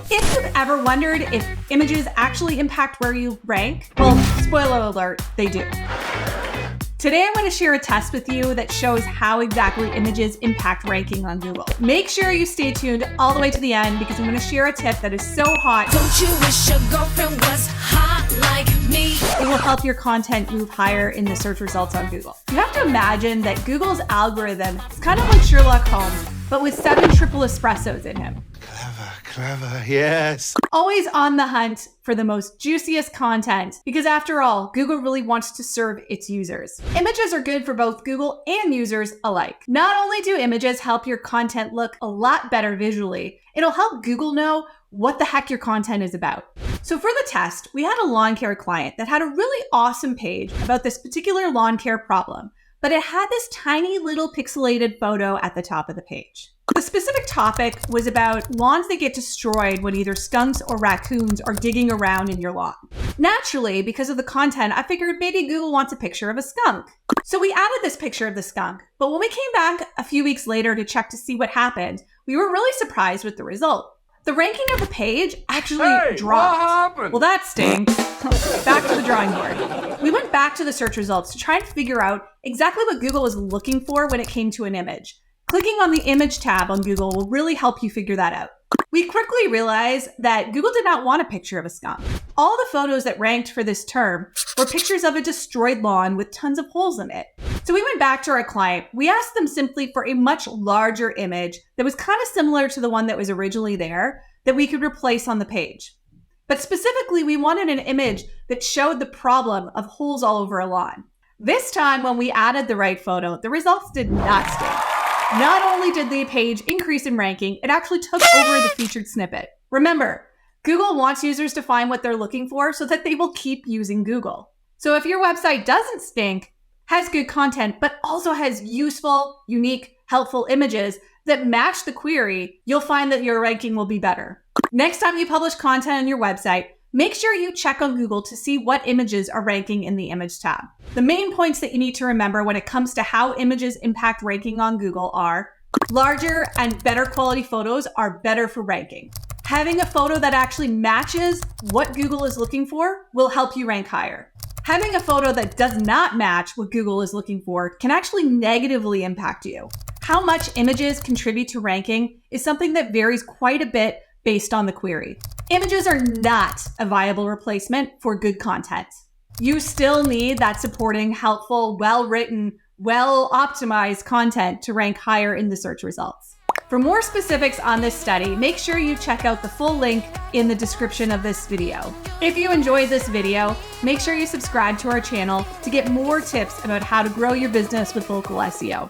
if you've ever wondered if images actually impact where you rank, well, spoiler alert, they do. Today, I'm going to share a test with you that shows how exactly images impact ranking on Google. Make sure you stay tuned all the way to the end because I'm going to share a tip that is so hot. Don't you wish your girlfriend was hot like me? It will help your content move higher in the search results on Google. You have to imagine that Google's algorithm is kind of like Sherlock Holmes, but with 7 triple espressos in him. Clever, yes. Always on the hunt for the most juiciest content, because after all, Google really wants to serve its users. Images are good for both Google and users alike. Not only do images help your content look a lot better visually, it'll help Google know what the heck your content is about. So for the test, we had a lawn care client that had a really awesome page about this particular lawn care problem, but it had this tiny little pixelated photo at the top of the page. The specific topic was about lawns that get destroyed when either skunks or raccoons are digging around in your lawn. Naturally, because of the content, I figured maybe Google wants a picture of a skunk. So we added this picture of the skunk, but when we came back a few weeks later to check to see what happened, we were really surprised with the result. The ranking of the page actually dropped. What happened? Well, that stinks. Back to the drawing board. We went back to the search results to try and figure out exactly what Google was looking for when it came to an image. Clicking on the image tab on Google will really help you figure that out. We quickly realized that Google did not want a picture of a skunk. All the photos that ranked for this term were pictures of a destroyed lawn with tons of holes in it. So we went back to our client. We asked them simply for a much larger image that was kind of similar to the one that was originally there that we could replace on the page. But specifically, we wanted an image that showed the problem of holes all over a lawn. This time, when we added the right photo, the results did not stink. Not only did the page increase in ranking, it actually took over the featured snippet. Remember, Google wants users to find what they're looking for so that they will keep using Google. So if your website doesn't stink, has good content, but also has useful, unique, helpful images that match the query, you'll find that your ranking will be better. Next time you publish content on your website, make sure you check on Google to see what images are ranking in the image tab. The main points that you need to remember when it comes to how images impact ranking on Google are: larger and better quality photos are better for ranking. Having a photo that actually matches what Google is looking for will help you rank higher. Having a photo that does not match what Google is looking for can actually negatively impact you. How much images contribute to ranking is something that varies quite a bit based on the query. Images are not a viable replacement for good content. You still need that supporting, helpful, well-written, well-optimized content to rank higher in the search results. For more specifics on this study, make sure you check out the full link in the description of this video. If you enjoyed this video, make sure you subscribe to our channel to get more tips about how to grow your business with local SEO.